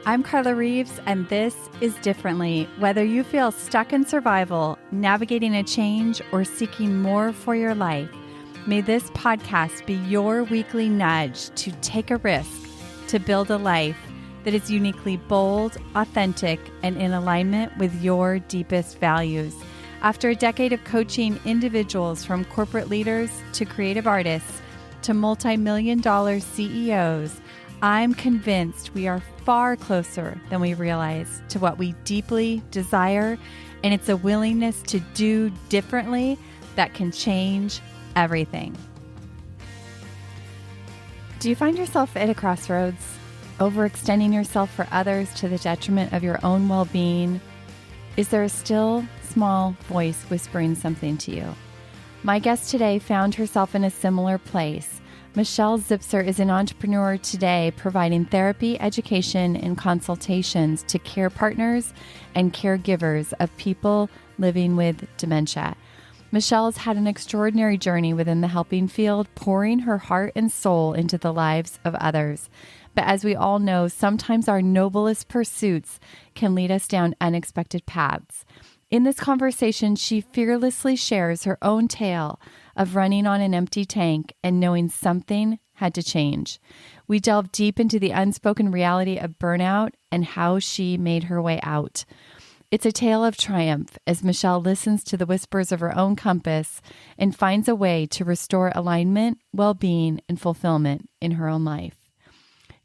I'm Carla Reeves, and this is Differently. Whether you feel stuck in survival, navigating a change, or seeking more for your life, may this podcast be your weekly nudge to take a risk, to build a life that is uniquely bold, authentic, and in alignment with your deepest values. After a decade of coaching individuals from corporate leaders to creative artists to multi-million-dollar CEOs, I'm convinced we are far closer than we realize to what we deeply desire, and it's a willingness to do differently that can change everything. Do you find yourself at a crossroads, overextending yourself for others to the detriment of your own well-being? Is there a still, small voice whispering something to you? My guest today found herself in a similar place. Michelle Zipser is an entrepreneur today, providing therapy, education, and consultations to care partners and caregivers of people living with dementia. Michelle has had an extraordinary journey within the helping field, pouring her heart and soul into the lives of others. But as we all know, sometimes our noblest pursuits can lead us down unexpected paths. In this conversation, she fearlessly shares her own tale of running on an empty tank and knowing something had to change. We delve deep into the unspoken reality of burnout and how she made her way out. It's a tale of triumph as Michelle listens to the whispers of her own compass and finds a way to restore alignment, well-being, and fulfillment in her own life.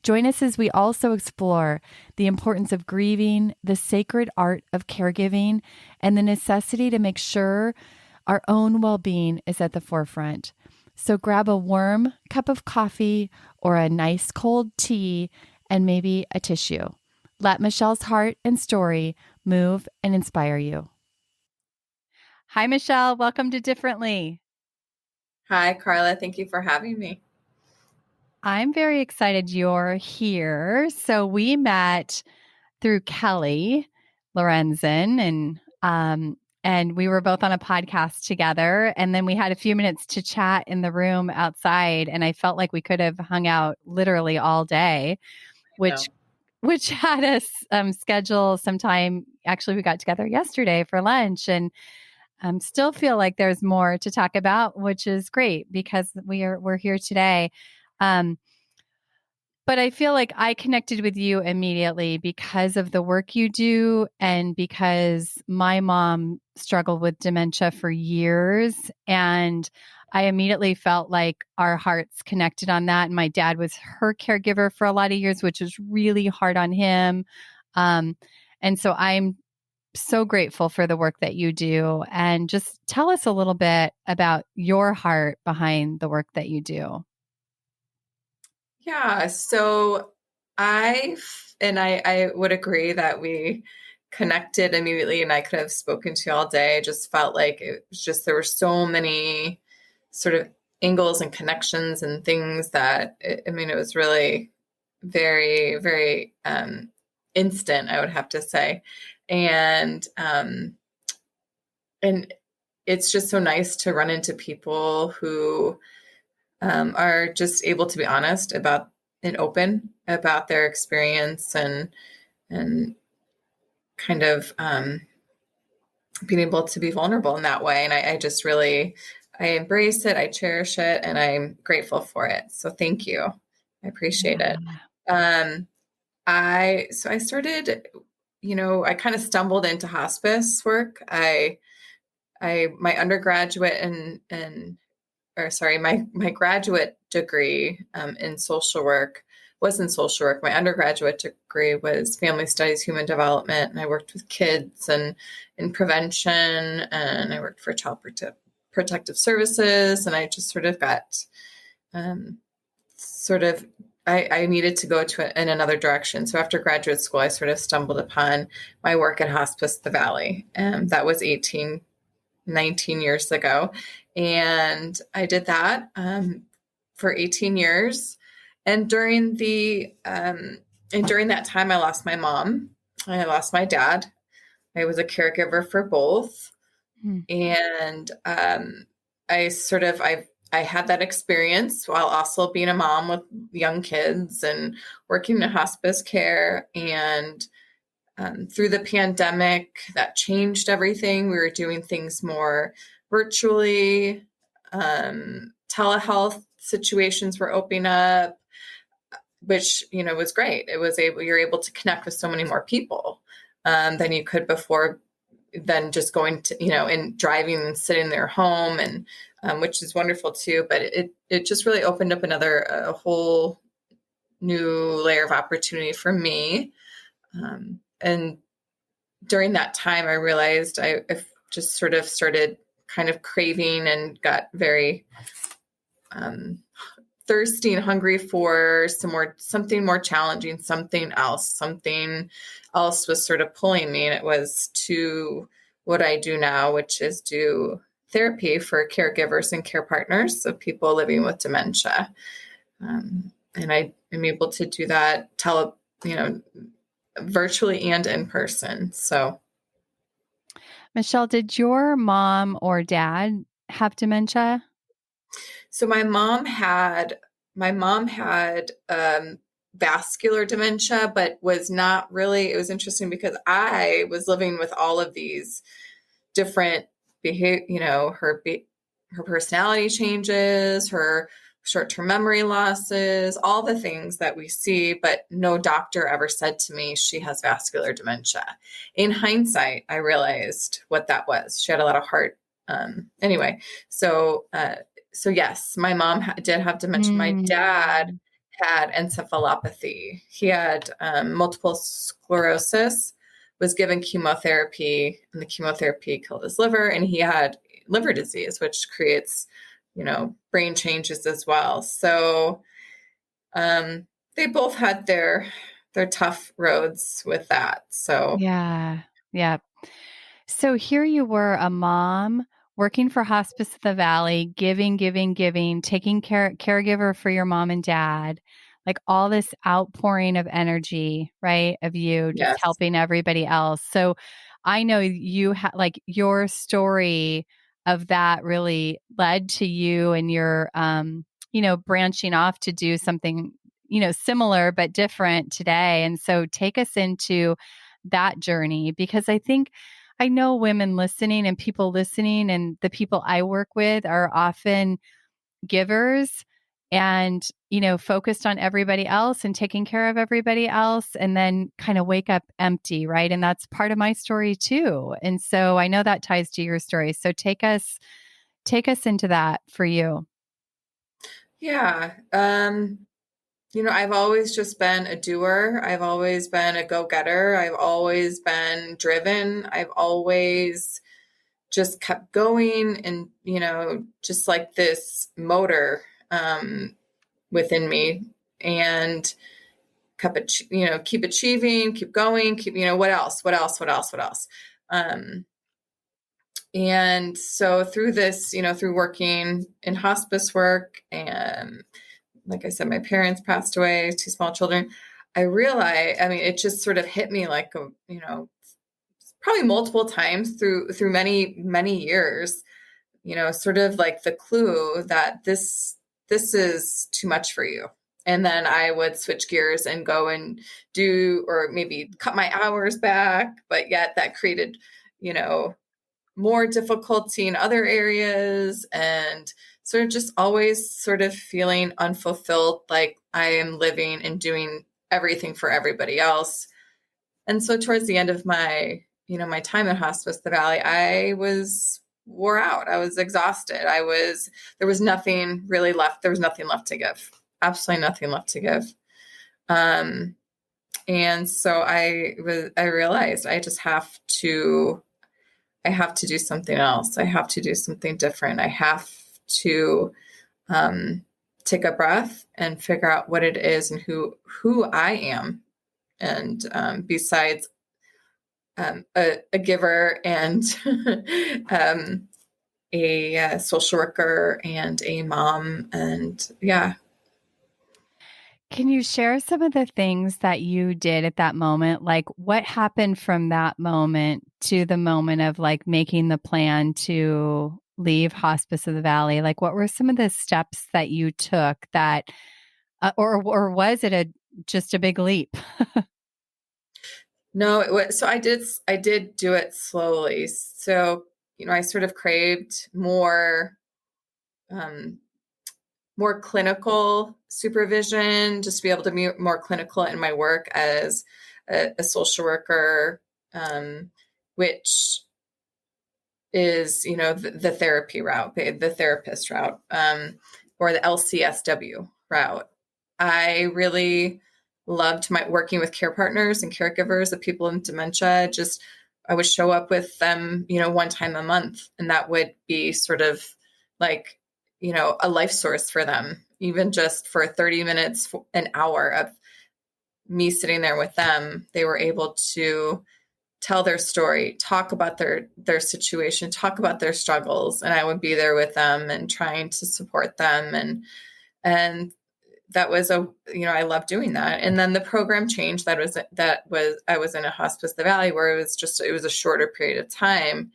Join us as we also explore the importance of grieving, the sacred art of caregiving, and the necessity to make sure our own well-being is at the forefront. So grab a warm cup of coffee or a nice cold tea and maybe a tissue. Let Michelle's heart and story move and inspire you. Hi, Michelle. Welcome to Differently. Hi, Carla. Thank you for having me. I'm very excited you're here. So we met through Kelly Lorenzen, and we were both on a podcast together. And then we had a few minutes to chat in the room outside, and I felt like we could have hung out literally all day, which had us schedule some time. Actually, we got together yesterday for lunch, and still feel like there's more to talk about, which is great because we're here today. But I feel like I connected with you immediately because of the work you do and because my mom struggled with dementia for years. And I immediately felt like our hearts connected on that. And my dad was her caregiver for a lot of years, which was really hard on him. And so I'm so grateful for the work that you do. And just tell us a little bit about your heart behind the work that you do. Yeah, so I would agree that we connected immediately and I could have spoken to you all day. I just felt like it was just, there were so many sort of angles and connections and things that, it was really very, very instant, I would have to say. And it's just so nice to run into people who are just able to be honest about and open about their experience and kind of being able to be vulnerable in that way. And I just really, I embrace it. I cherish it and I'm grateful for it. So thank you. I appreciate it. I started, I kind of stumbled into hospice work. My undergraduate my graduate degree in social work was in social work. My undergraduate degree was family studies, human development, and I worked with kids and in prevention, and I worked for child protective services, and I just sort of got I needed to go in another direction. So after graduate school, I sort of stumbled upon my work at Hospice the Valley, and that was 19 years ago. And I did that for 18 years. And during that time, I lost my mom. I lost my dad. I was a caregiver for both. And I've I had that experience while also being a mom with young kids and working in hospice care. And through the pandemic, that changed everything. We were doing things more virtually. Telehealth situations were opening up, which, was great. You're able to connect with so many more people than you could before, than just going to, and driving and sitting in their home, and which is wonderful too. But it just really opened up a whole new layer of opportunity for me. And during that time, I realized I just sort of started kind of craving and got very thirsty and hungry for something more challenging, something else. Something else was sort of pulling me, and it was to what I do now, which is do therapy for caregivers and care partners of people living with dementia. And I am able to do that virtually and in person. So, Michelle, did your mom or dad have dementia? So my mom had vascular dementia, but was not really. It was interesting because I was living with all of these different her personality changes, her short-term memory losses, all the things that we see, but no doctor ever said to me she has vascular dementia. In hindsight, I realized what that was. She had a lot of heart. Anyway, so yes, my mom did have dementia. My dad had encephalopathy. He had multiple sclerosis, was given chemotherapy, and the chemotherapy killed his liver, and he had liver disease, which creates, brain changes as well. So they both had their tough roads with that. So Yeah. Yeah. So here you were, a mom working for Hospice of the Valley, giving, taking caregiver for your mom and dad, like all this outpouring of energy, right? Of you just yes. helping everybody else. So I know you like your story of that really led to you and your, branching off to do something, similar but different today. And so take us into that journey, because I know women listening and people listening, and the people I work with are often givers and, focused on everybody else and taking care of everybody else, and then kind of wake up empty, right? And that's part of my story too. And so I know that ties to your story. So take us into that for you. Yeah. I've always just been a doer. I've always been a go-getter. I've always been driven. I've always just kept going, and, just like this motor within me, and keep achieving, keep going, what else? And so through this, through working in hospice work, and like I said, my parents passed away, two small children. I realized, it just sort of hit me like probably multiple times through many, many years, sort of like the clue that this is too much for you. And then I would switch gears and go and do, or maybe cut my hours back, but yet that created, more difficulty in other areas, and sort of just always sort of feeling unfulfilled, like I am living and doing everything for everybody else. And so towards the end of my, my time in Hospice the Valley, I was wore out. I was exhausted. There was nothing really left. There was nothing left to give. Absolutely nothing left to give. And so I realized I have to do something else. I have to do something different. I have to take a breath and figure out what it is and who I am. And besides a giver and a social worker and a mom, and yeah. Can you share some of the things that you did at that moment? Like what happened from that moment to the moment of like making the plan to leave Hospice of the Valley? Like, what were some of the steps that you took that, or was it just a big leap? No, so I did do it slowly. So, I sort of craved um, more clinical supervision, just to be able to be more clinical in my work as a social worker, which is, the therapy route, the therapist route, or the LCSW route. I really loved working with care partners and caregivers of people in dementia. Just I would show up with them, one time a month, and that would be sort of like, a life source for them, even just for 30 minutes, an hour of me sitting there with them. They were able to tell their story, talk about their situation, talk about their struggles, and I would be there with them and trying to support them. And that was I love doing that. And then the program changed. I was in a Hospice of the Valley where it was a shorter period of time,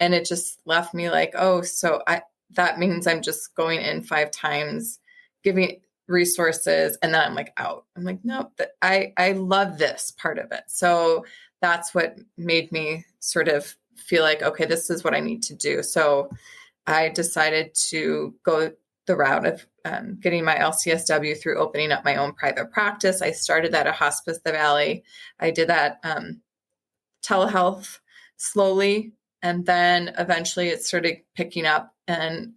and it just left me like, oh, so that means I'm just going in 5 times, giving resources, and then I'm like out. I'm like, no, I love this part of it. So that's what made me sort of feel like, okay, this is what I need to do. So I decided to go the route of getting my LCSW through opening up my own private practice. I started that at Hospice of the Valley. I did that telehealth slowly, and then eventually it started picking up, and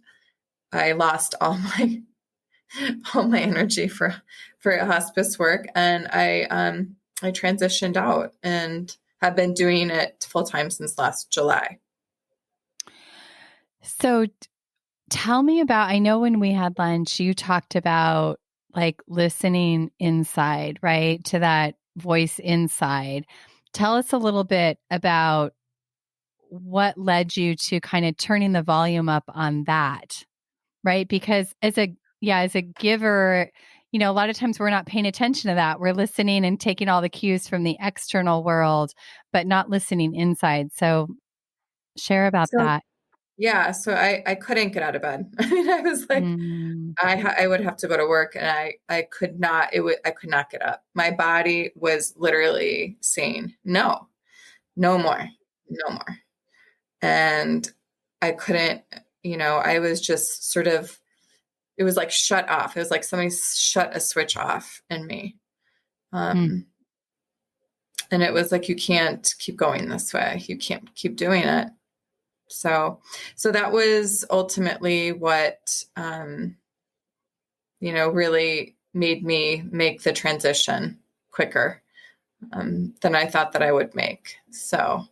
I lost all my energy for hospice work, and I transitioned out and have been doing it full time since last July. So tell me about, I know when we had lunch, you talked about like listening inside, right? To that voice inside. Tell us a little bit about what led you to kind of turning the volume up on that, right? Because as a giver, a lot of times we're not paying attention to that. We're listening and taking all the cues from the external world, but not listening inside. So share about So that. yeah, so I couldn't get out of bed. I mean, I was like, Mm, I would have to go to work, and I could not. I could not get up. My body was literally saying no, no more, no more, and I couldn't. I was just sort of. It was like shut off. It was like somebody shut a switch off in me. mm. Um, and it was like, you can't keep going this way. You can't keep doing it. So that was ultimately what, really made me make the transition quicker than I thought that I would make. So,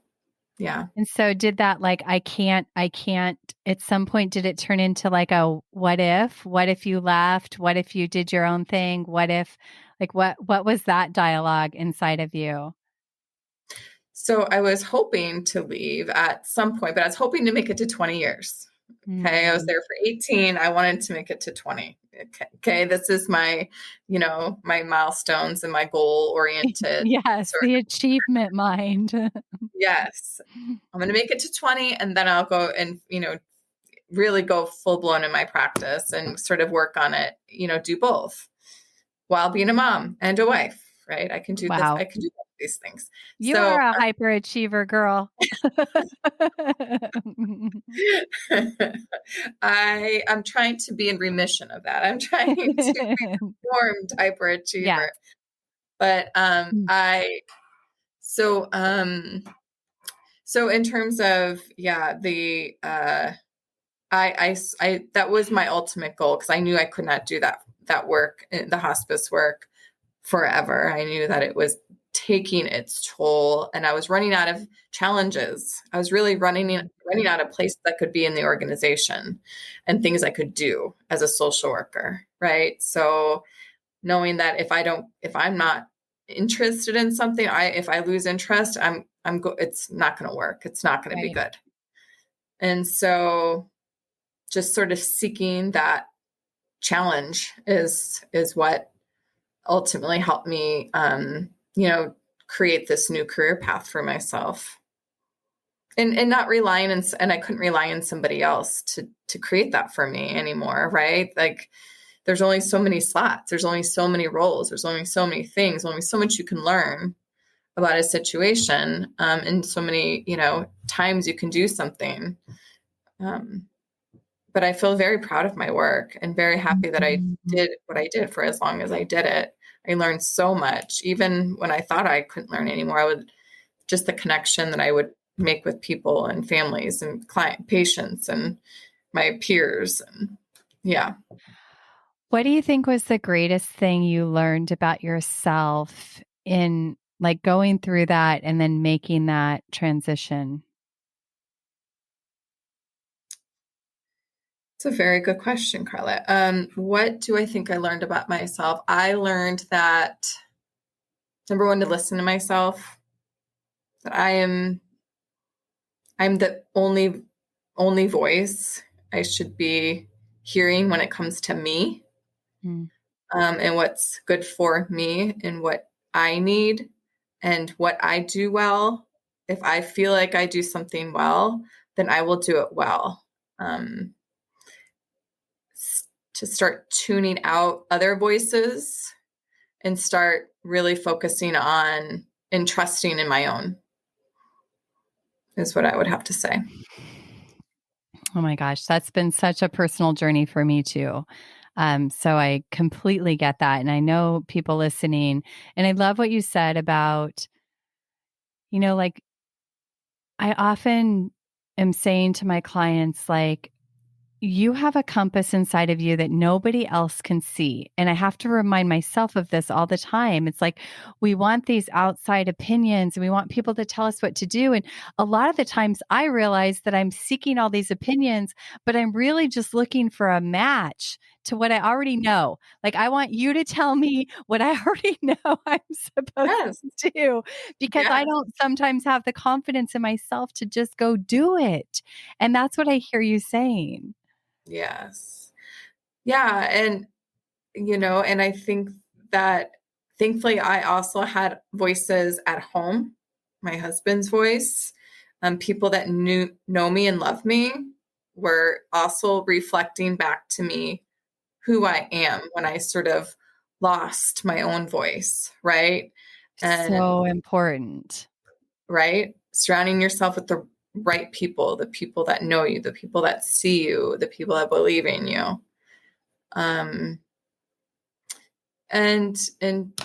yeah. And so did that, like, I can't, at some point, did it turn into like a what if you left? What if you did your own thing? What if, like, what was that dialogue inside of you? So I was hoping to leave at some point, but I was hoping to make it to 20 years. Okay. I was Mm. there for 18. I wanted to make it to 20. Okay. This is my, my milestones and my goal oriented Yes, sort the of. achievement mind. Yes. I'm going to make it to 20, and then I'll go and, really go full blown in my practice and sort of work on it, do both while being a mom and a wife, right? I can do this. Wow. I can do both of these things. You So are a hyperachiever girl. I'm trying to be in remission of that. I'm trying to be reformed hyperachiever. Yes. But Mm, so so in terms of the I that was my ultimate goal, because I knew I could not do that work, the hospice work, forever. I knew that it was taking its toll, and I was running out of challenges. I was really running out of places I could be in the organization and things I could do as a social worker, right? So knowing that if I'm not interested in something, if I lose interest, it's not going to work. It's not going to be right. good. And so just sort of seeking that challenge is what ultimately helped me, create this new career path for myself. and not relying and I couldn't rely on somebody else to create that for me anymore. Right. Like there's only so many slots. There's only so many roles. There's only so many things, only so much you can learn about a situation. And so many, times you can do something. But I feel very proud of my work and very happy that I Mhm. did what I did for as long as I did it. I learned so much, even when I thought I couldn't learn anymore. Just the connection that I would make with people and families and client patients and my peers. And yeah. What do you think was the greatest thing you learned about yourself in like going through that and then making that transition? It's a very good question, Carla. What do I think I learned about myself? I learned that number one, to listen to myself, that I'm the only voice I should be hearing when it comes to me, Mm. and what's good for me and what I need and what I do well. If I feel like I do something well, then I will do it well. Um, to start tuning out other voices and start really focusing on and trusting in my own is what I would have to say. Oh my gosh, that's been such a personal journey for me too. So I completely get that. And I know people listening, and I love what you said about, like I often am saying to my clients, like, you have a compass inside of you that nobody else can see. And I have to remind myself of this all the time. It's like we want these outside opinions and we want people to tell us what to do. And a lot of the times I realize that I'm seeking all these opinions, but I'm really just looking for a match to what I already know. Like I want you to tell me what I already know I'm supposed Yes. to do because I Yes. don't sometimes have the confidence in myself to just go do it. And that's what I hear you saying. Yes. Yeah. And I think that thankfully I also had voices at home, my husband's voice, people that know me and love me were also reflecting back to me who I am when I sort of lost my own voice, right? And So important. right, surrounding yourself with the right people, the people that know you, the people that see you, the people that believe in you. Um, and and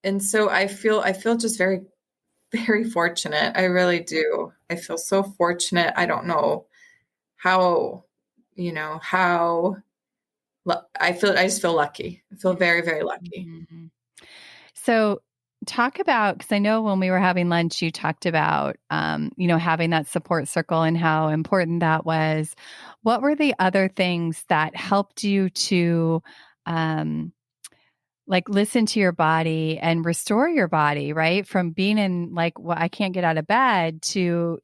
and so I feel just very very fortunate. I really do. I feel so fortunate. I don't know how, how I just feel lucky. I feel very, very lucky. Mhm. So talk about, because I know when we were having lunch, you talked about, having that support circle and how important that was. What were the other things that helped you to, um, like listen to your body and restore your body, right? From being in like, well, I can't get out of bed to,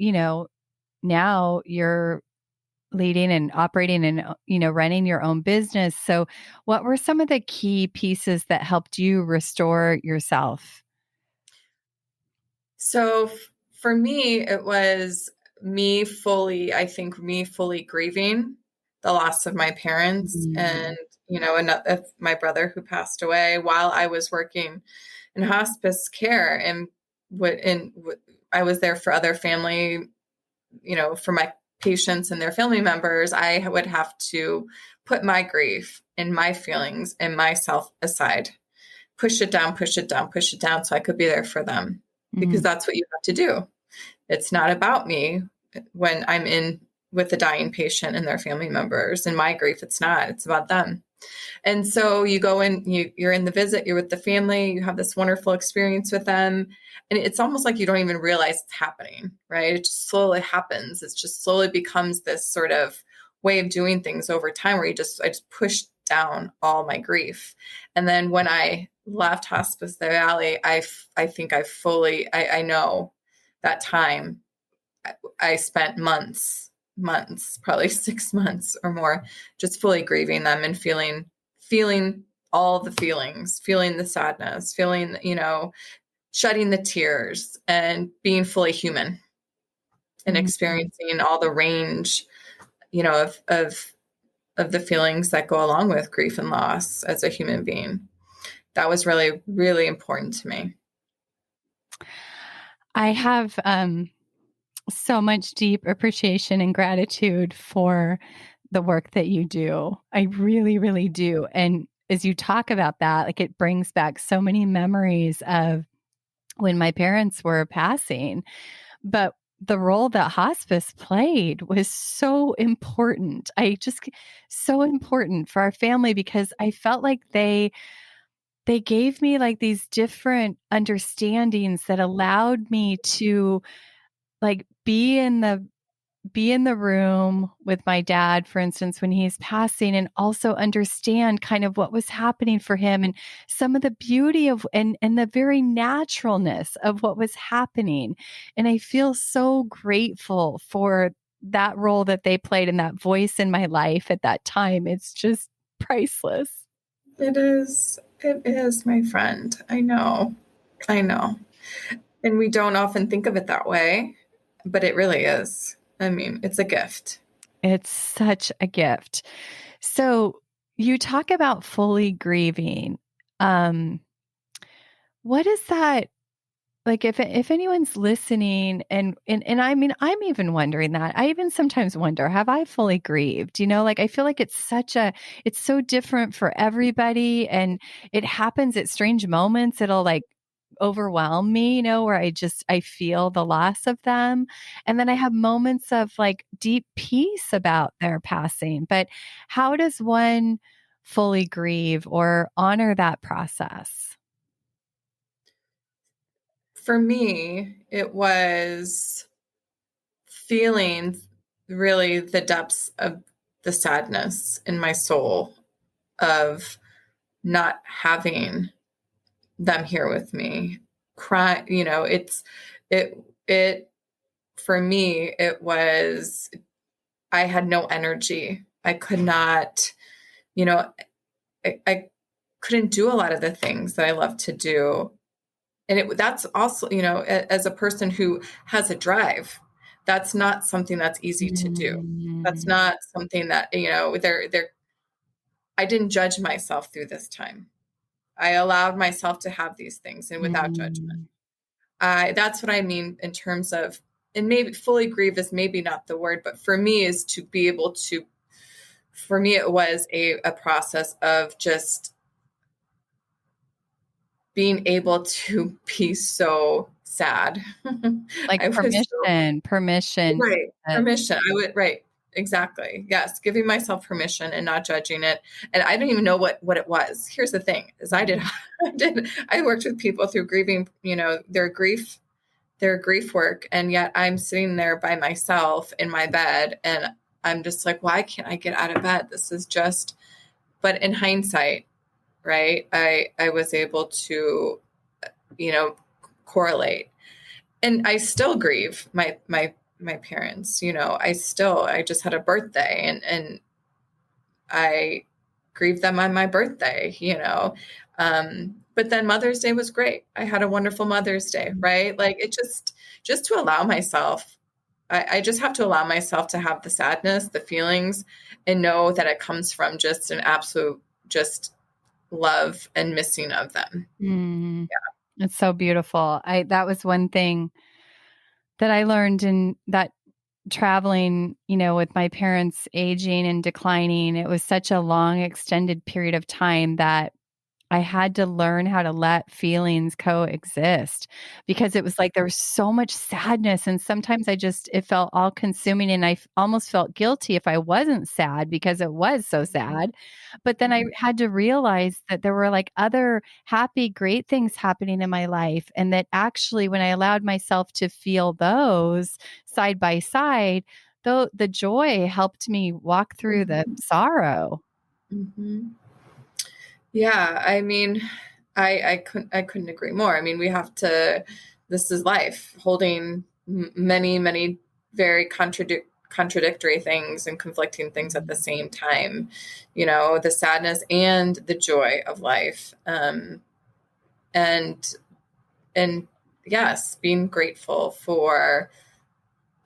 now you're leading and operating and running your own business. So what were some of the key pieces that helped you restore yourself? So for me, it was I think me fully grieving the loss of my parents Mm. and, my brother who passed away while I was working in hospice care and I was there for other family, for my patients and their family members. I would have to put my grief and my feelings and myself aside, push it down, push it down, push it down so I could be there for them because Mm. that's what you have to do. It's not about me when I'm in with a dying patient and their family members and my grief. It's not, it's about them. And so you go in, you're in the visit, you're with the family, you have this wonderful experience with them. And it's almost like you don't even realize it's happening, right? It just slowly happens. It just slowly becomes this sort of way of doing things over time where I just pushed down all my grief. And then when I left Hospice the Valley, I think I know that time I spent months, probably 6 months or more, just fully grieving them and feeling all the feelings, feeling the sadness, feeling, shedding the tears and being fully human. and experiencing all the range, of the feelings that go along with grief and loss as a human being. That was really, really important to me. I have so much deep appreciation and gratitude for the work that you do. I really, really do. And as you talk about that, like it brings back so many memories of when my parents were passing. But the role that hospice played was so important. So important for our family because I felt like they gave me like these different understandings that allowed me to like be in the room with my dad, for instance, when he's passing, and also understand kind of what was happening for him and some of the beauty of and the very naturalness of what was happening. And I feel so grateful for that role that they played and that voice in my life at that time. It's just priceless. It is. It is, my friend. I know. I know. And we don't often think of it that way, but it really is. I mean, it's a gift. It's such a gift. So you talk about fully grieving. What is that? Like if anyone's listening and I mean, I'm even wondering that. I even sometimes wonder, have I fully grieved? Like I feel like it's so different for everybody and it happens at strange moments. It'll like overwhelm me, where I feel the loss of them. And then I have moments of like deep peace about their passing. But how does one fully grieve or honor that process? For me, it was feeling really the depths of the sadness in my soul of not having them here with me. Cry, it for me, it was, I had no energy. I could not, I couldn't do a lot of the things that I love to do. And that's also, as a person who has a drive, that's not something that's easy to do. That's Mm. not something that, I didn't judge myself through this time. I allowed myself to have these things and without judgment. Mm. That's what I mean in terms of, and maybe fully grieve is maybe not the word, but for me is to be able to, for me, it was a process of just being able to be so sad. Like I was so, permission. right. uh, Permission. Right. Exactly. Yes. Giving myself permission and not judging it. And I don't even know what it was. Here's the thing is I worked with people through grieving, their grief work. And yet I'm sitting there by myself in my bed and I'm just like, why can't I get out of bed? This is just, but in hindsight, right. I was able to, correlate. And I still grieve my parents, I just had a birthday and I grieved them on my birthday, but then Mother's Day was great. I had a wonderful Mother's Day, right? Like it just to allow myself, I just have to allow myself to have the sadness, the feelings, and know that it comes from just an absolute, just love and missing of them. Mm. It's so beautiful. That was one thing that I learned in that traveling, with my parents aging and declining. It was such a long, extended period of time that I had to learn how to let feelings coexist because it was like there was so much sadness. And sometimes it felt all consuming. And almost felt guilty if I wasn't sad because it was so sad. But then I had to realize that there were like other happy, great things happening in my life. And that actually, when I allowed myself to feel those side by side, though the joy helped me walk through the sorrow. Mm-hmm. Yeah, I mean, I couldn't agree more. I mean, this is life, holding many, many very contradictory things and conflicting things at the same time, the sadness and the joy of life. And, and yes, being grateful for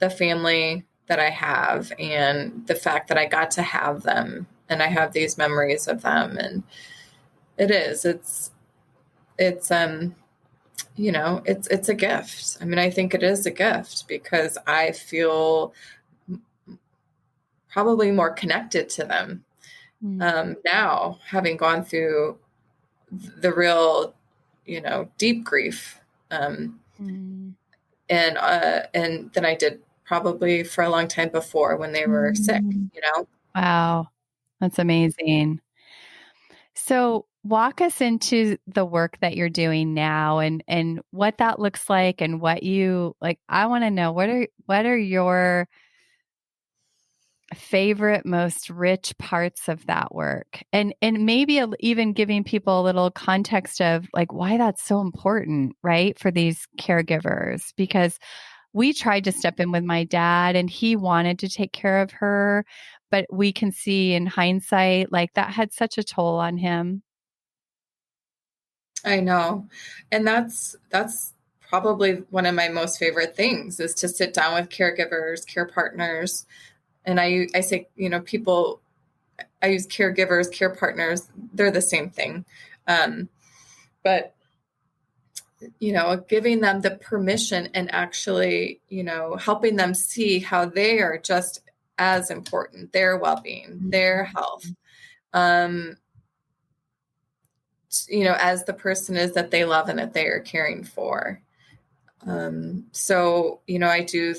the family that I have and the fact that I got to have them and I have these memories of them. And it's it's a gift. I mean, I think it is a gift because I feel probably more connected to them now, having gone through the real, deep grief, and than I did probably for a long time before when they were sick. Wow. That's amazing. So walk us into the work that you're doing now and what that looks like and what you like. I want to know what are your favorite, most rich parts of that work, and maybe even giving people a little context of like why that's so important, right, for these caregivers, because we tried to step in with my dad and he wanted to take care of her, but we can see in hindsight like that had such a toll on him. I know. And that's probably one of my most favorite things is to sit down with caregivers, care partners. And I say, people, I use caregivers, care partners, they're the same thing. But giving them the permission and actually, helping them see how they are just as important, their well-being, their health, as the person is that they love and that they are caring for. So, I do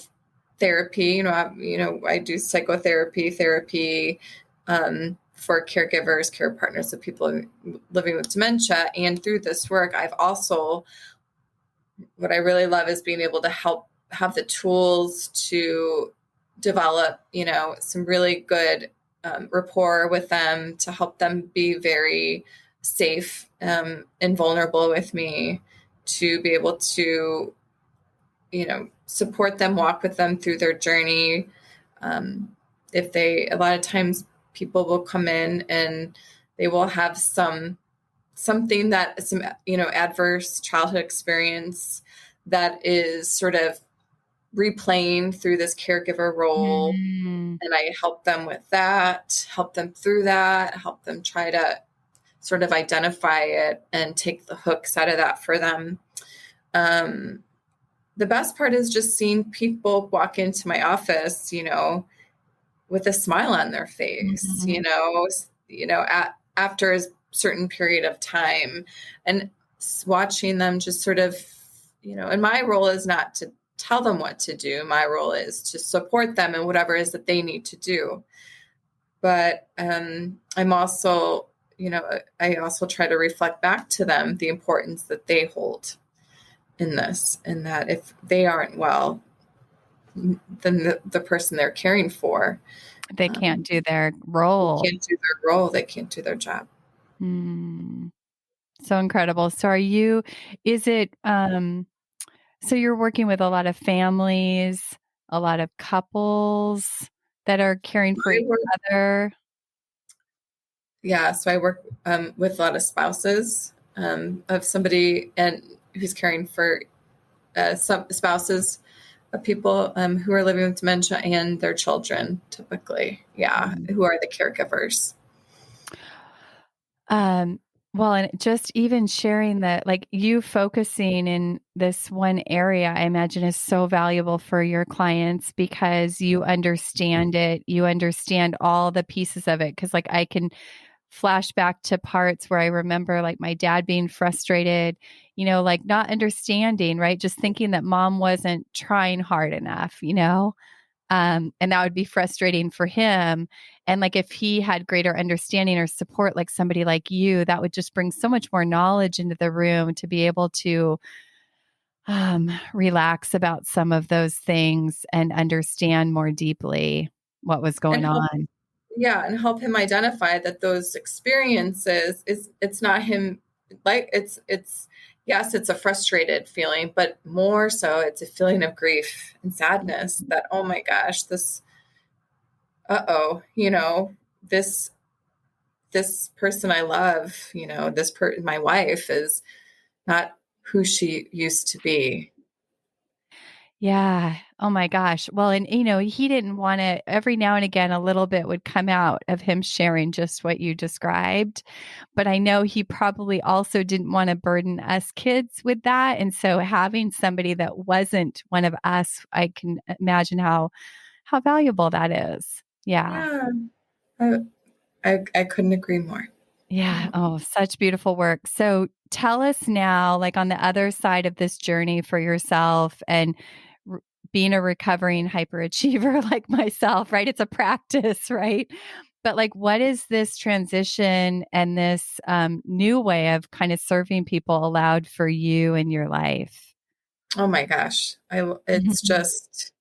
therapy, I do psychotherapy, therapy, for caregivers, care partners of people living with dementia. And through this work, I've also, what I really love is being able to help have the tools to develop, some really good rapport with them to help them be very safe and vulnerable with me, to be able to, support them, walk with them through their journey. A lot of times people will come in and they will have some adverse childhood experience that is sort of replaying through this caregiver role. And I help them with that, help them through that, help them try to sort of identify it and take the hooks out of that for them. The best part is just seeing people walk into my office, with a smile on their face, after a certain period of time, and watching them just sort of, and my role is not to tell them what to do. My role is to support them in whatever it is that they need to do. But I'm also, I also try to reflect back to them the importance that they hold in this, and that if they aren't well, then the person they're caring for, they can't do their role. They can't do their role. They can't do their job. So incredible. So so you're working with a lot of families, a lot of couples that are caring for each other? Yeah. So I work with a lot of spouses of somebody and who's caring for some spouses of people who are living with dementia and their children, typically. Yeah. Who are the caregivers. Well, and just even sharing that, like you focusing in this one area, I imagine is so valuable for your clients because you understand it. You understand all the pieces of it. Cause like I can flash back to parts where I remember like my dad being frustrated, like not understanding, right? Just thinking that mom wasn't trying hard enough, and that would be frustrating for him. And like if he had greater understanding or support, like somebody like you, that would just bring so much more knowledge into the room to be able to relax about some of those things and understand more deeply what was going on. Yeah, and help him identify that those experiences it's not him, like it's yes, it's a frustrated feeling, but more so it's a feeling of grief and sadness that, oh my gosh, this this person I love, my wife is not who she used to be. Yeah. Oh my gosh. Well, and he didn't want to, every now and again, a little bit would come out of him sharing just what you described. But I know he probably also didn't want to burden us kids with that. And so having somebody that wasn't one of us, I can imagine how valuable that is. Yeah. Yeah. I, I couldn't agree more. Yeah. Oh, such beautiful work. So tell us now, like on the other side of this journey for yourself and r- being a recovering hyperachiever like myself, right? It's a practice, right? But like, what is this transition and this new way of kind of serving people allowed for you in your life? Oh my gosh. It's just,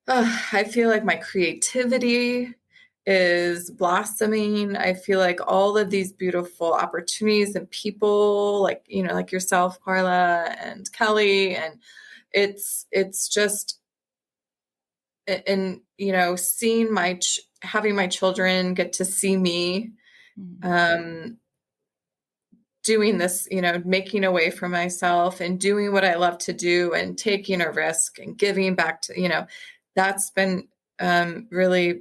I feel like my creativity is blossoming. I feel like all of these beautiful opportunities and people like, like yourself, Carla and Kelly. And it's just, and, seeing having my children get to see me, um, doing this, making a way for myself and doing what I love to do and taking a risk and giving back to, that's been really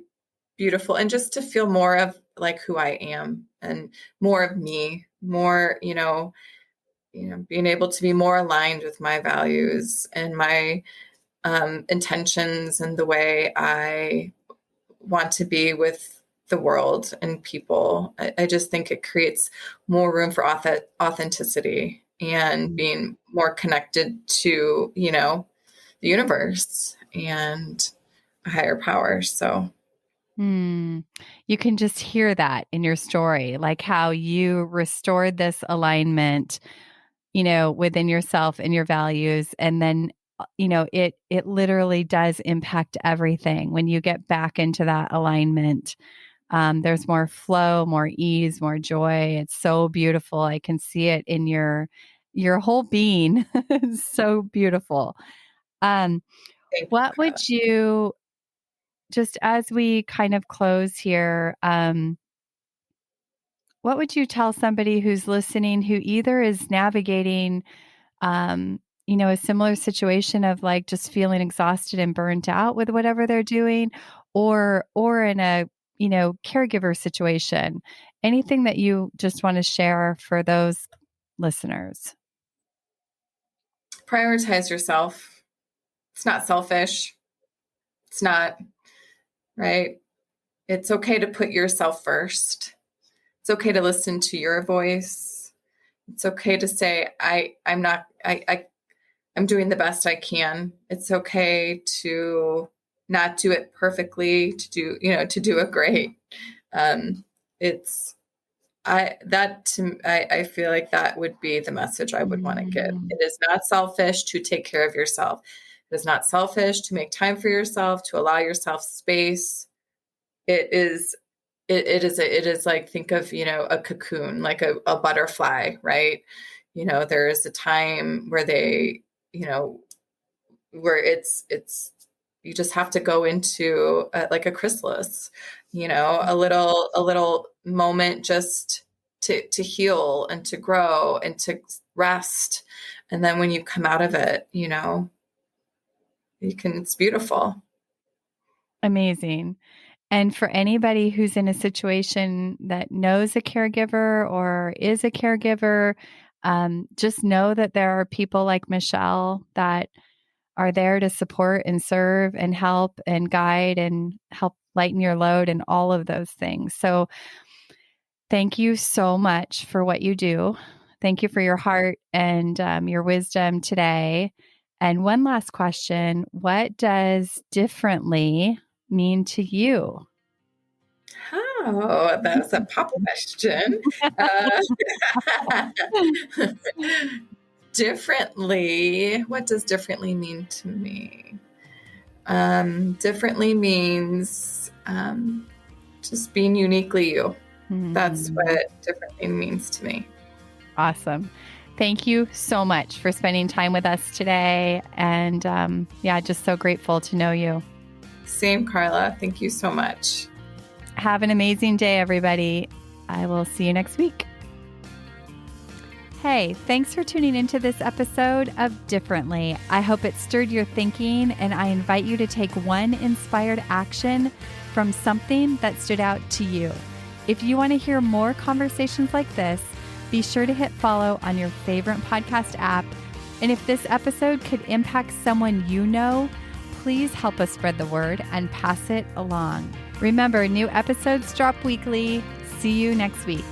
beautiful. And just to feel more of like who I am and more of me, more, being able to be more aligned with my values and my intentions and the way I want to be with the world and people. I just think it creates more room for authenticity and being more connected to, the universe and a higher power. So, You can just hear that in your story, like how you restored this alignment, within yourself and your values. And then, it literally does impact everything when you get back into that alignment. There's more flow, more ease, more joy. It's so beautiful. I can see it in your whole being. It's so beautiful. Um, thank you, what Carla. would you just as we kind of close here, what would you tell somebody who's listening who either is navigating, a similar situation of like just feeling exhausted and burnt out with whatever they're doing, or in a, caregiver situation? Anything that you just want to share for those listeners? Prioritize yourself. It's not selfish. It's not, right? It's okay to put yourself first. It's okay to listen to your voice. It's okay to say, I'm doing the best I can. It's okay to not do it perfectly, to do it great. It's, I feel like that would be the message I would want to give. Mm. It is not selfish to take care of yourself. It is not selfish to make time for yourself, to allow yourself space. It is, it is like, think of, a cocoon, like a butterfly, right? There is a time where they, where it's, you just have to go into like a chrysalis, a little moment just to heal and to grow and to rest. And then when you come out of it, it's beautiful. Amazing. And for anybody who's in a situation that knows a caregiver or is a caregiver, just know that there are people like Michelle that are there to support and serve and help and guide and help lighten your load and all of those things. So, thank you so much for what you do. Thank you for your heart and your wisdom today. And one last question: what does differently mean to you? Oh, that's a pop question. Differently. What does differently mean to me? Differently means just being uniquely you. That's Mhm. what differently means to me. Awesome. Thank you so much for spending time with us today. And yeah, just so grateful to know you. Same, Carla. Thank you so much. Have an amazing day, everybody. I will see you next week. Hey, thanks for tuning into this episode of Differently. I hope it stirred your thinking, and I invite you to take one inspired action from something that stood out to you. If you want to hear more conversations like this, be sure to hit follow on your favorite podcast app. And if this episode could impact someone you know, please help us spread the word and pass it along. Remember, new episodes drop weekly. See you next week.